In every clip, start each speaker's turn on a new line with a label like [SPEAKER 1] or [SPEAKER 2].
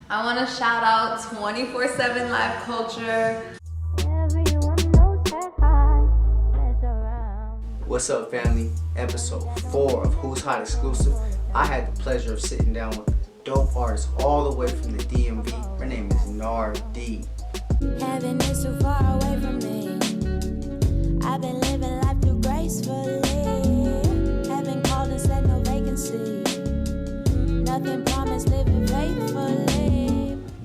[SPEAKER 1] I want to shout out 24/7 Live Culture.
[SPEAKER 2] What's up, family? Episode 4 of Who's Hot Exclusive. I had the pleasure of sitting down with a dope artist all the way from the DMV. Her name is Narde.
[SPEAKER 3] Heaven is too far away from me. I've been living life too gracefully. Heaven called and said no vacancy. Nothing promised, living faithfully.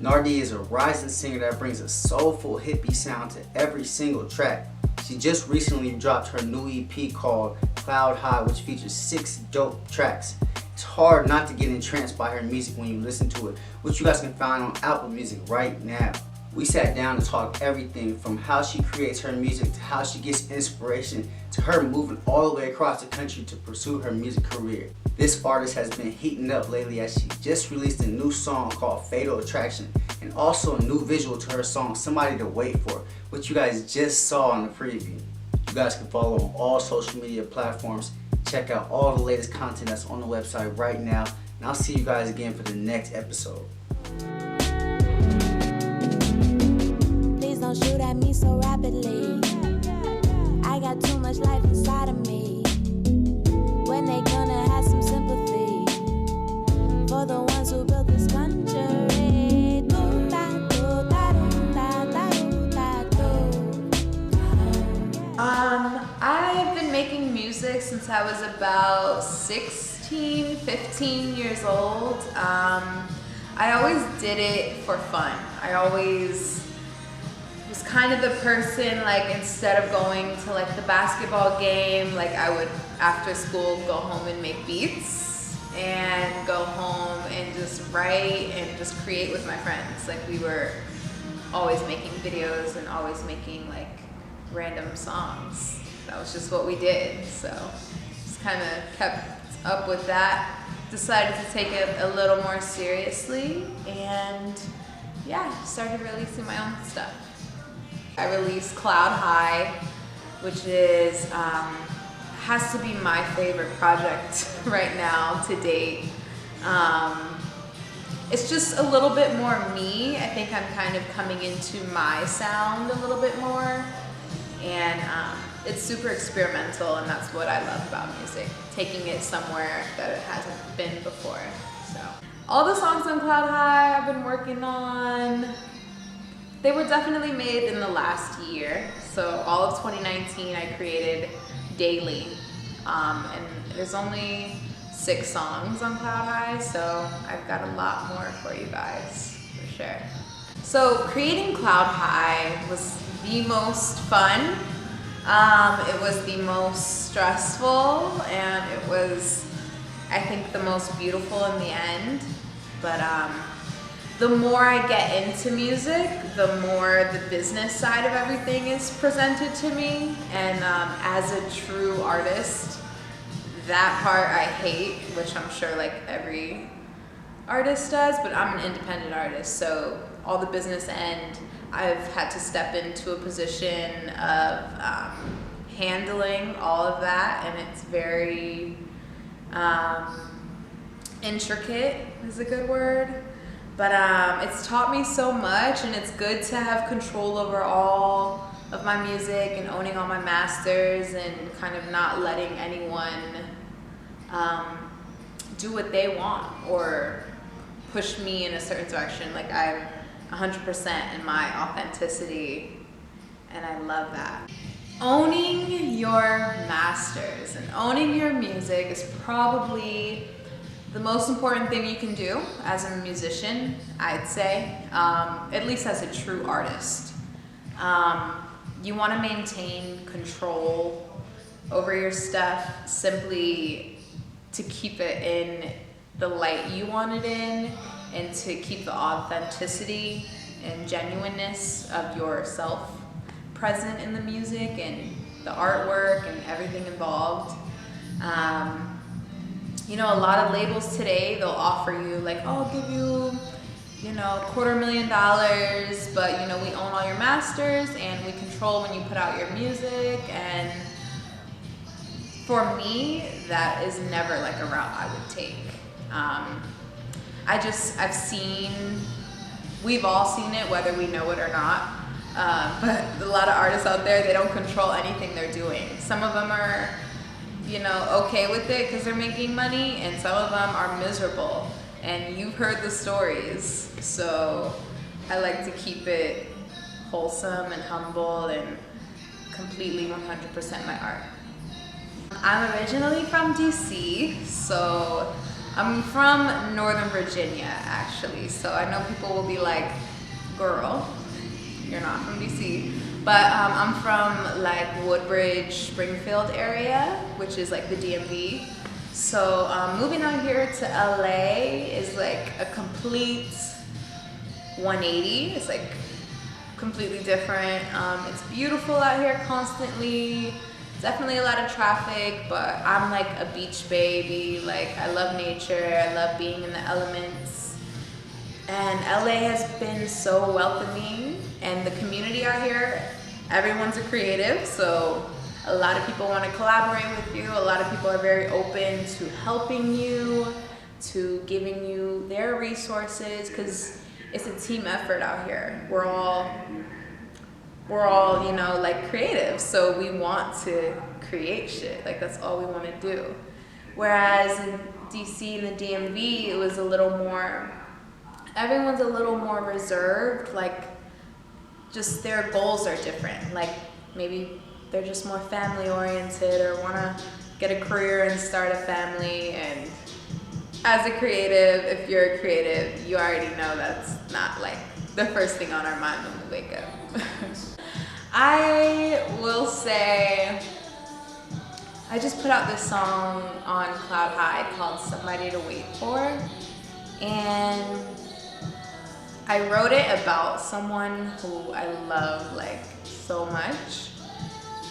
[SPEAKER 2] Narde is a rising singer that brings a soulful hippie sound to every single track. She just recently dropped her new EP called Cloud High, which features 6 dope tracks. It's hard not to get entranced by her music when you listen to it, which you guys can find on Apple Music right now. We sat down to talk everything from how she creates her music to how she gets inspiration to her moving all the way across the country to pursue her music career. This artist has been heating up lately as she just released a new song called Fatal Attraction and also a new visual to her song Somebody to Wait For, which you guys just saw in the preview. You guys can follow on all social media platforms. Check out all the latest content that's on the website right now, and I'll see you guys again for the next episode.
[SPEAKER 3] Please don't shoot at me so rapidly. I got too much life inside of me. When they gonna have some sympathy for the ones who built this country?
[SPEAKER 1] I've been making music since I was about 16, 15 years old. I always did it for fun. I always was kind of the person, like, instead of going to like the basketball game, like I would after school go home and make beats and go home and just write and just create with my friends. Like, we were always making videos and always making like random songs. That was just what we did. So just kind of kept up with that. Decided to take it a little more seriously, and yeah, started releasing my own stuff. I released Cloud High, which is has to be my favorite project right now to date. It's just a little bit more me. I think I'm kind of coming into my sound a little bit more, and it's super experimental, and that's what I love about music, taking it somewhere that it hasn't been before. So all the songs on Cloud High I've been working on, they were definitely made in the last year. So all of 2019 I created daily, and there's only 6 songs on Cloud High, so I've got a lot more for you guys, for sure. So creating Cloud High was the most fun. It was the most stressful, and it was, I think, the most beautiful in the end. But the more I get into music, the more the business side of everything is presented to me. And as a true artist, that part I hate, which I'm sure like every artist does, but I'm an independent artist, so all the business end, I've had to step into a position of handling all of that, and it's very intricate is a good word, but it's taught me so much, and it's good to have control over all of my music and owning all my masters and kind of not letting anyone do what they want or push me in a certain direction. Like, I'm 100% in my authenticity, and I love that. Owning your masters and owning your music is probably the most important thing you can do as a musician, I'd say, at least as a true artist. You want to maintain control over your stuff simply to keep it in the light you want it in, and to keep the authenticity and genuineness of yourself present in the music and the artwork and everything involved. You know, a lot of labels today, they'll offer you like, oh, I'll give you, $250,000, but we own all your masters and we control when you put out your music. And for me, that is never like a route I would take. I've seen we've all seen it, whether we know it or not. But a lot of artists out there, they don't control anything they're doing. Some of them are, you know, okay with it because they're making money, and some of them are miserable. And you've heard the stories. So I like to keep it wholesome and humble and completely 100% my art. I'm originally from DC, so I'm from Northern Virginia actually. So I know people will be like, girl, you're not from DC. But I'm from like Woodbridge, Springfield area, which is like the DMV. So moving out here to LA is like a complete 180. It's like completely different. It's beautiful out here constantly. Definitely a lot of traffic, but I'm like a beach baby. Like I love nature, I love being in the elements. And LA has been so welcoming, and the community out here, everyone's a creative, so a lot of people want to collaborate with you. A lot of people are very open to helping you, to giving you their resources, because it's a team effort out here. We're all, you know, like creative, so we want to create shit. Like that's all we want to do. Whereas in DC and the DMV, it was a little more, everyone's a little more reserved. Like just their goals are different. Like maybe they're just more family oriented or want to get a career and start a family. And as a creative, if you're a creative, you already know that's not like the first thing on our mind when we wake up. I will say, I just put out this song on Cloud High called Somebody to Wait For. And I wrote it about someone who I love like so much.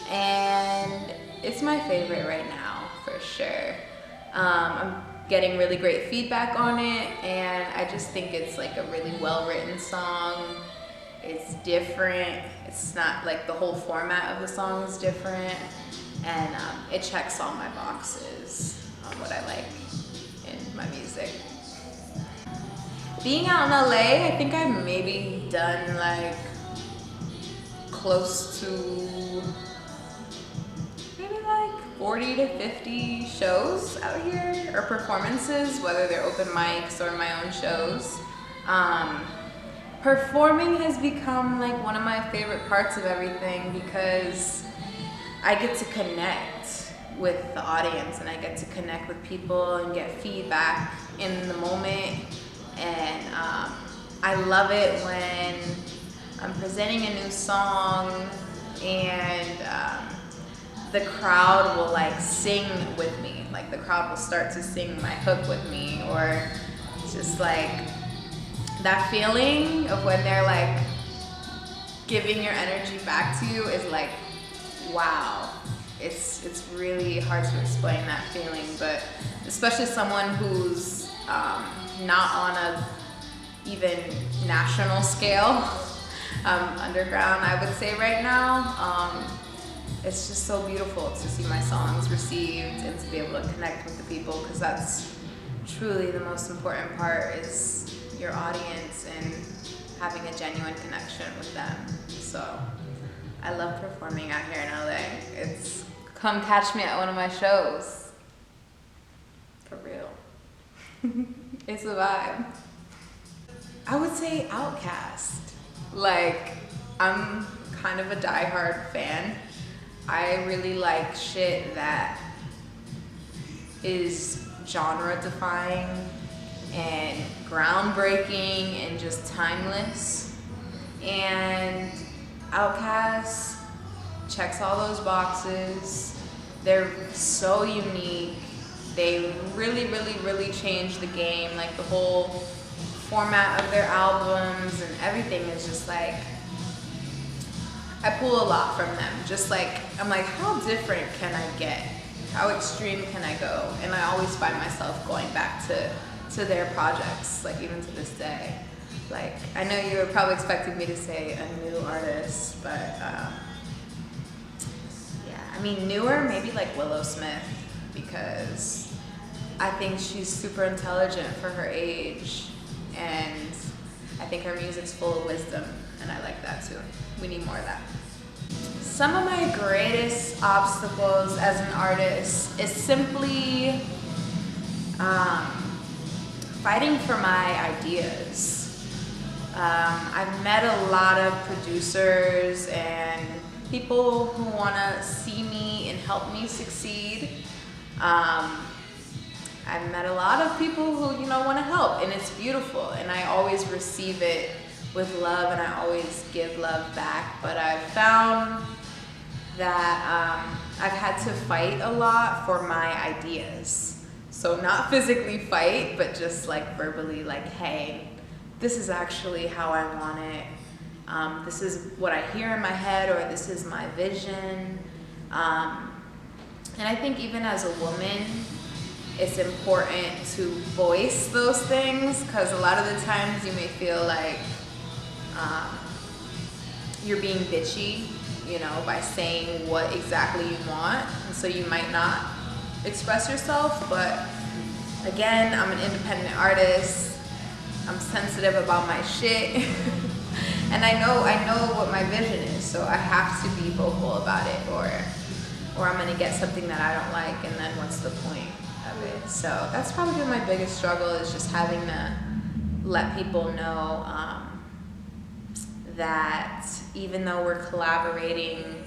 [SPEAKER 1] And it's my favorite right now, for sure. I'm getting really great feedback on it, and I just think it's like a really well-written song. It's different. It's not like the whole format of the song is different, and it checks all my boxes on what I like in my music. Being out in LA, I think I've maybe done like close to maybe like 40 to 50 shows out here, or performances, whether they're open mics or my own shows. Performing has become like one of my favorite parts of everything because I get to connect with the audience, and I get to connect with people and get feedback in the moment. And I love it when I'm presenting a new song and the crowd will like sing with me. Like the crowd will start to sing my hook with me, or just like that feeling of when they're like giving your energy back to you is like, wow. It's really hard to explain that feeling, but especially someone who's not on a even national scale, underground, I would say right now. It's just so beautiful to see my songs received and to be able to connect with the people, because that's truly the most important part, is your audience and having a genuine connection with them. So I love performing out here in LA. It's come catch me at one of my shows. For real. It's a vibe. I would say Outkast. Like, I'm kind of a diehard fan. I really like shit that is genre defying and groundbreaking and just timeless. And Outkast checks all those boxes. They're so unique. They really changed the game. Like the whole format of their albums and everything is just like, I pull a lot from them. Just like, I'm like, how different can I get? How extreme can I go? And I always find myself going back to their projects, like even to this day. Like, I know you were probably expecting me to say a new artist, but yeah, I mean newer, maybe like Willow Smith, because I think she's super intelligent for her age, and I think her music's full of wisdom, and I like that too. We need more of that. Some of my greatest obstacles as an artist is simply fighting for my ideas. I've met a lot of producers and people who want to see me and help me succeed. I've met a lot of people who, want to help, and it's beautiful, and I always receive it with love, and I always give love back. But I've found that I've had to fight a lot for my ideas. So not physically fight, but just like verbally, like, hey, this is actually how I want it. This is what I hear in my head, or this is my vision. And I think even as a woman, it's important to voice those things, because a lot of the times you may feel like you're being bitchy, by saying what exactly you want, and so you might not express yourself. But again, I'm an independent artist. I'm sensitive about my shit, and I know what my vision is, so I have to be vocal about it, or I'm gonna get something that I don't like, and then what's the point of it? So that's probably been my biggest struggle, is just having to let people know that even though we're collaborating,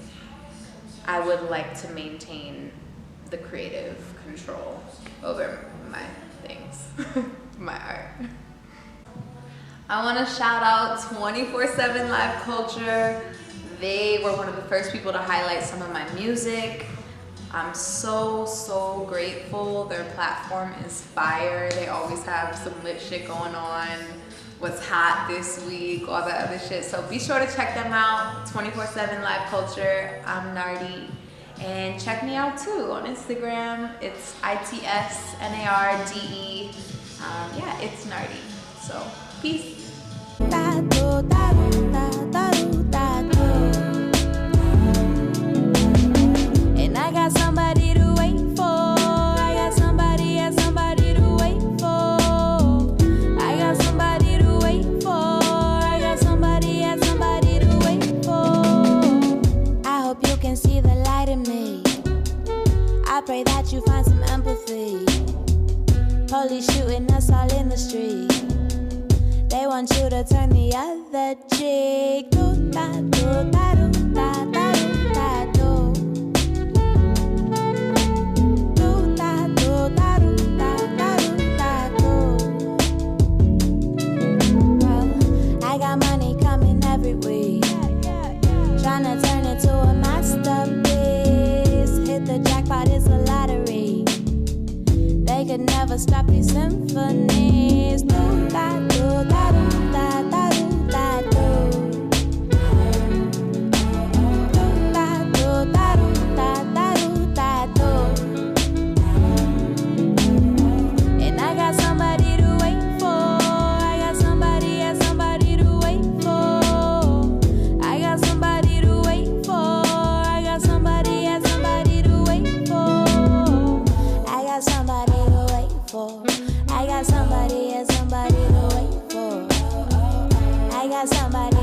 [SPEAKER 1] I would like to maintain the creative control over my things, my art. I want to shout out 24/7 Live Culture. They were one of the first people to highlight some of my music. I'm so grateful. Their platform is fire. They always have some lit shit going on. What's hot this week, all that other shit. So be sure to check them out. 24/7 Live Culture. I'm Narde. And check me out too on Instagram. It's ITSNARDE. Yeah, it's Narde. So peace.
[SPEAKER 3] And I got somebody to wait for. I got somebody to wait for. I got somebody to wait for. I got somebody to wait for. I hope you can see the light in me. I pray that you find some empathy. Police shooting us all in the street. They want you to turn the other cheek. Do da do da do da da do da do. Do da do da do da da do da do. Well, I got money coming every week. Tryna turn it to a masterpiece. Hit the jackpot, it's a lottery. They could never stop these symphonies. Do da do da do da da do da do. Do da do da do da da do da do. And I got somebody to wait for. I got somebody to wait for. I got somebody to wait for. I got somebody to wait for. I got somebody to wait for. I got somebody to wait for. I got somebody